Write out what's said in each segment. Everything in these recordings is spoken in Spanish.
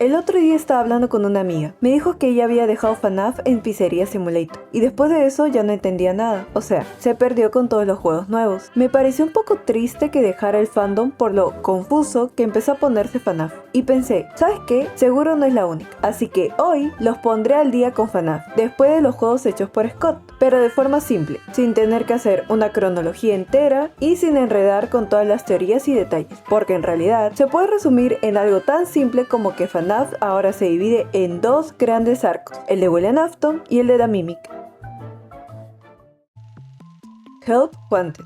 El otro día estaba hablando con una amiga. Me dijo que ella había dejado FNAF en Pizzeria Simulator. Y después de eso ya no entendía nada. O sea, se perdió con todos los juegos nuevos. Me pareció un poco triste que dejara el fandom por lo confuso que empezó a ponerse FNAF. Y pensé, ¿sabes qué? Seguro no es la única. Así que hoy los pondré al día con FNAF, después de los juegos hechos por Scott. Pero de forma simple, sin tener que hacer una cronología entera y sin enredar con todas las teorías y detalles. Porque en realidad se puede resumir en algo tan simple como que FNAF ahora se divide en dos grandes arcos, el de William Afton y el de The Mimic. Help Wanted.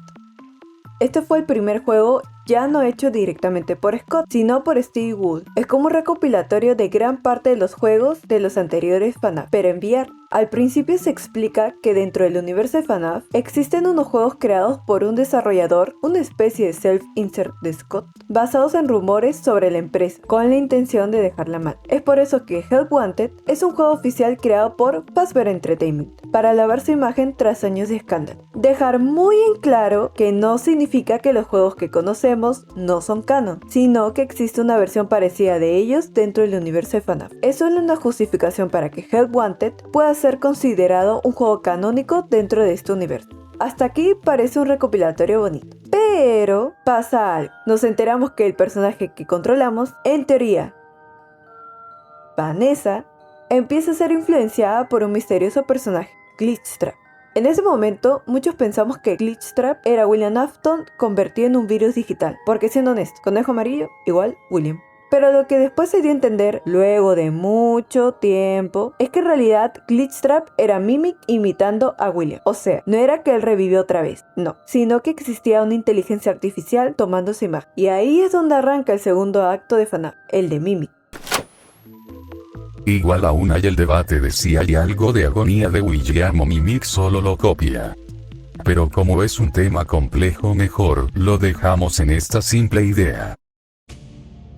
Este fue el primer juego ya no hecho directamente por Scott, sino por Steve Wool. Es como un recopilatorio de gran parte de los juegos de los anteriores FNAF, pero en VR. Al principio se explica que dentro del universo de FNAF existen unos juegos creados por un desarrollador, una especie de self-insert de Scott, basados en rumores sobre la empresa, con la intención de dejarla mal. Es por eso que Help Wanted es un juego oficial creado por Fazbear Entertainment, para lavar su imagen tras años de escándalo. Dejar muy en claro que no significa que los juegos que conocemos no son canon, sino que existe una versión parecida de ellos dentro del universo de FNAF. Es solo una justificación para que Help Wanted pueda ser considerado un juego canónico dentro de este universo. Hasta aquí parece un recopilatorio bonito, pero pasa algo. Nos enteramos que el personaje que controlamos, en teoría, Vanessa, empieza a ser influenciada por un misterioso personaje, Glitchtrap. En ese momento, muchos pensamos que Glitchtrap era William Afton convertido en un virus digital, porque siendo honesto, conejo amarillo igual William. Pero lo que después se dio a entender, luego de mucho tiempo, es que en realidad Glitchtrap era Mimic imitando a William. O sea, no era que él revivió otra vez, no, sino que existía una inteligencia artificial tomando su imagen. Y ahí es donde arranca el segundo acto de FNAF, el de Mimic. Igual aún hay el debate de si hay algo de agonía de William o Mimic solo lo copia. Pero como es un tema complejo, mejor lo dejamos en esta simple idea.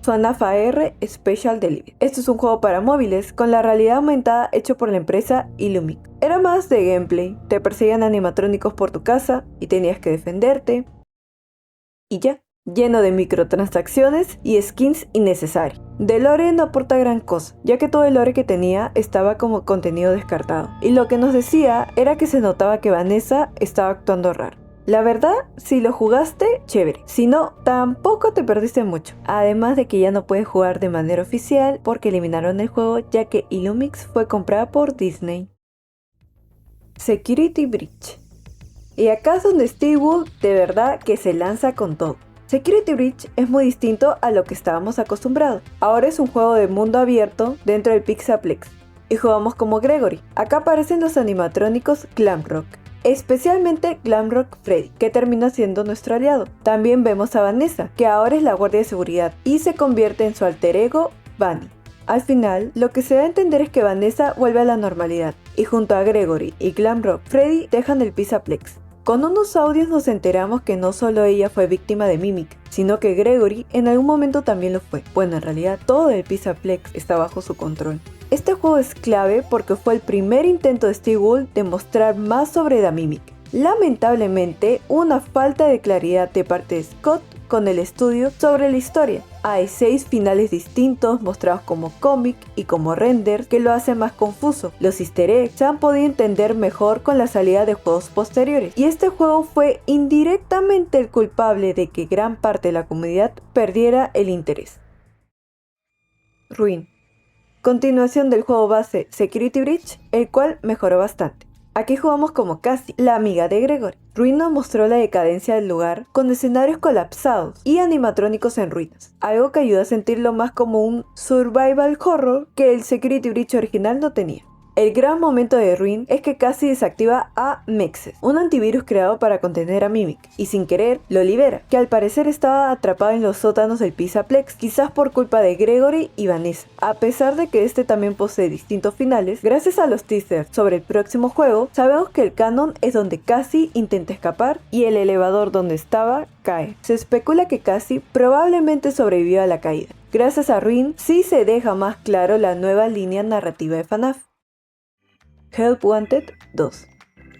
FNAF AR Special Delivery. Esto es un juego para móviles con la realidad aumentada hecho por la empresa Illumic. Era más de gameplay, te perseguían animatrónicos por tu casa y tenías que defenderte. Y ya, lleno de microtransacciones y skins innecesarios. De lore no aporta gran cosa, ya que todo el lore que tenía estaba como contenido descartado. Y lo que nos decía era que se notaba que Vanessa estaba actuando raro. La verdad, si lo jugaste, chévere. Si no, tampoco te perdiste mucho. Además de que ya no puedes jugar de manera oficial porque eliminaron el juego ya que Illumix fue comprada por Disney. Security Breach. Y acá es donde Steve Wool de verdad que se lanza con todo. Security Breach es muy distinto a lo que estábamos acostumbrados. Ahora es un juego de mundo abierto dentro del Pixaplex. Y jugamos como Gregory. Acá aparecen los animatrónicos Glamrock. Especialmente Glamrock Freddy, que termina siendo nuestro aliado. También vemos a Vanessa, que ahora es la guardia de seguridad y se convierte en su alter ego, Vanny. Al final, lo que se da a entender es que Vanessa vuelve a la normalidad, y junto a Gregory y Glamrock Freddy dejan el Pizaplex. Con unos audios nos enteramos que no solo ella fue víctima de Mimic, sino que Gregory en algún momento también lo fue. Bueno, en realidad todo el Pizaplex está bajo su control. Este juego es clave porque fue el primer intento de Steve Wool de mostrar más sobre The Mimic. Lamentablemente, una falta de claridad de parte de Scott con el estudio sobre la historia. Hay 6 finales distintos mostrados como cómic y como render que lo hacen más confuso. Los easter eggs se han podido entender mejor con la salida de juegos posteriores. Y este juego fue indirectamente el culpable de que gran parte de la comunidad perdiera el interés. Ruin. Continuación del juego base Security Breach, el cual mejoró bastante. Aquí jugamos como Cassie, la amiga de Gregory. Ruin nos mostró la decadencia del lugar con escenarios colapsados y animatrónicos en ruinas, algo que ayuda a sentirlo más como un survival horror que el Security Breach original no tenía. El gran momento de Ruin es que Cassie desactiva a Mexes, un antivirus creado para contener a Mimic, y sin querer lo libera, que al parecer estaba atrapado en los sótanos del Pizaplex, quizás por culpa de Gregory y Vanessa. A pesar de que este también posee distintos finales, gracias a los teasers sobre el próximo juego, sabemos que el canon es donde Cassie intenta escapar y el elevador donde estaba cae. Se especula que Cassie probablemente sobrevivió a la caída. Gracias a Ruin sí se deja más claro la nueva línea narrativa de FNAF. Help Wanted 2.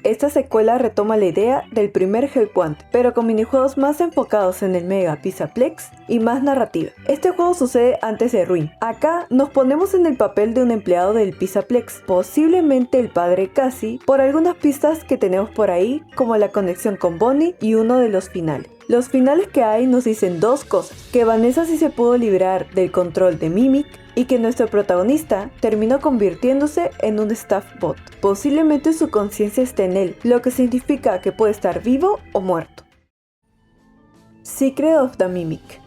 esta secuela retoma la idea del primer Help Wanted, pero con minijuegos más enfocados en el Mega Pizzaplex y más narrativa. Este juego sucede antes de Ruin. Acá nos ponemos en el papel de un empleado del Pizzaplex, posiblemente el padre Cassie, por algunas pistas que tenemos por ahí, como la conexión con Bonnie y uno de los finales. Los finales que hay nos dicen dos cosas: que Vanessa sí se pudo librar del control de Mimic y que nuestro protagonista terminó convirtiéndose en un staff bot. Posiblemente su conciencia esté en él, lo que significa que puede estar vivo o muerto. Secret of the Mimic.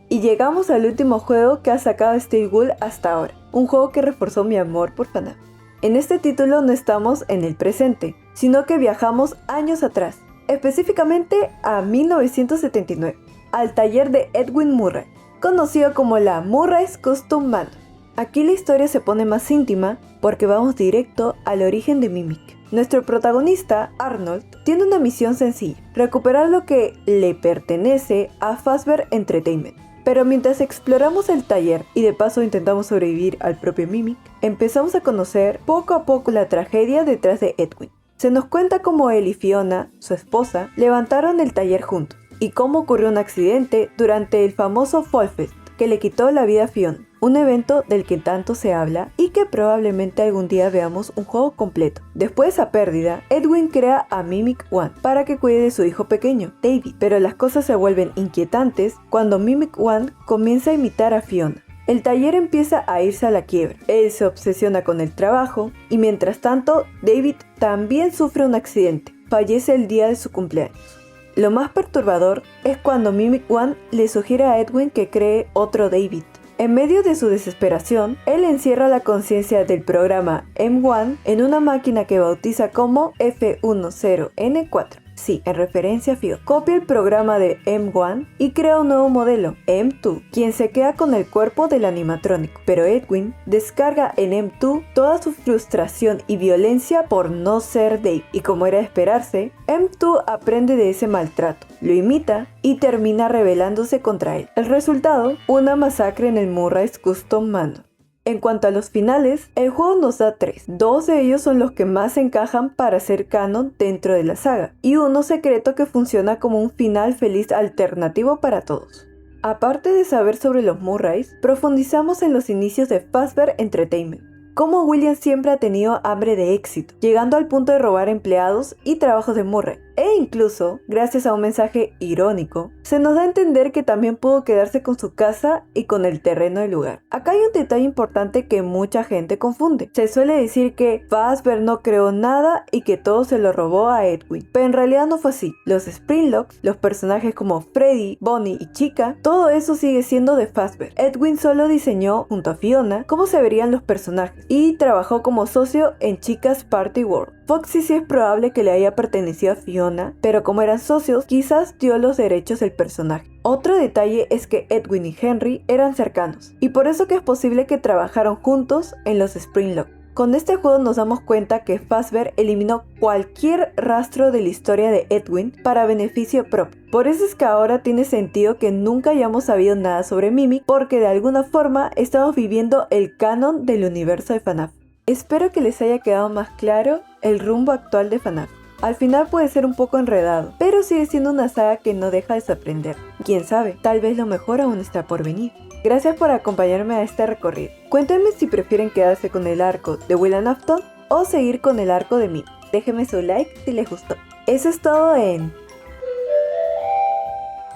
Y llegamos al último juego que ha sacado Steve Gould hasta ahora, un juego que reforzó mi amor por FNAF. En este título no estamos en el presente, sino que viajamos años atrás, específicamente a 1979, al taller de Edwin Murray, conocido como la Murray's Custom Manual. Aquí la historia se pone más íntima porque vamos directo al origen de Mimic. Nuestro protagonista, Arnold, tiene una misión sencilla: recuperar lo que le pertenece a Fazbear Entertainment. Pero mientras exploramos el taller y de paso intentamos sobrevivir al propio Mimic, empezamos a conocer poco a poco la tragedia detrás de Edwin. Se nos cuenta cómo él y Fiona, su esposa, levantaron el taller juntos, y cómo ocurrió un accidente durante el famoso Fall Fest que le quitó la vida a Fiona, un evento del que tanto se habla y que probablemente algún día veamos un juego completo. Después de esa pérdida, Edwin crea a Mimic One para que cuide de su hijo pequeño, David, pero las cosas se vuelven inquietantes cuando Mimic One comienza a imitar a Fiona. El taller empieza a irse a la quiebra, él se obsesiona con el trabajo y mientras tanto David también sufre un accidente, fallece el día de su cumpleaños. Lo más perturbador es cuando Mimic One le sugiere a Edwin que cree otro David. En medio de su desesperación, él encierra la conciencia del programa M1 en una máquina que bautiza como F10N4. Sí, en referencia a Fiona. Copia el programa de M1 y crea un nuevo modelo, M2, quien se queda con el cuerpo del animatrónico. Pero Edwin descarga en M2 toda su frustración y violencia por no ser Dave. Y como era de esperarse, M2 aprende de ese maltrato, lo imita y termina rebelándose contra él. El resultado, una masacre en el Murray's Custom Manual. En cuanto a los finales, el juego nos da 3. 2 de ellos son los que más encajan para ser canon dentro de la saga, y uno secreto que funciona como un final feliz alternativo para todos. Aparte de saber sobre los Murrays, profundizamos en los inicios de Fazbear Entertainment. Cómo William siempre ha tenido hambre de éxito, llegando al punto de robar empleados y trabajos de Murray. E incluso, gracias a un mensaje irónico, se nos da a entender que también pudo quedarse con su casa y con el terreno del lugar. Acá hay un detalle importante que mucha gente confunde. Se suele decir que Fazbear no creó nada y que todo se lo robó a Edwin, pero en realidad no fue así. Los Springlocks, los personajes como Freddy, Bonnie y Chica, todo eso sigue siendo de Fazbear. Edwin solo diseñó, junto a Fiona, cómo se verían los personajes y trabajó como socio en Chica's Party World. Foxy sí es probable que le haya pertenecido a Fiona, pero como eran socios, quizás dio los derechos del personaje. Otro detalle es que Edwin y Henry eran cercanos, y por eso que es posible que trabajaron juntos en los Springlocks. Con este juego nos damos cuenta que Fazbear eliminó cualquier rastro de la historia de Edwin para beneficio propio. Por eso es que ahora tiene sentido que nunca hayamos sabido nada sobre Mimic, porque de alguna forma estamos viviendo el canon del universo de FNAF. Espero que les haya quedado más claro el rumbo actual de FNAF. Al final puede ser un poco enredado, pero sigue siendo una saga que no deja de sorprender. Quién sabe, tal vez lo mejor aún está por venir. Gracias por acompañarme a este recorrido. Cuéntenme si prefieren quedarse con el arco de William Afton o seguir con el arco de Mimic. Déjenme su like si les gustó. Eso es todo en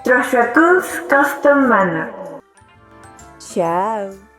Treasure Tools Custom Manual. Chao.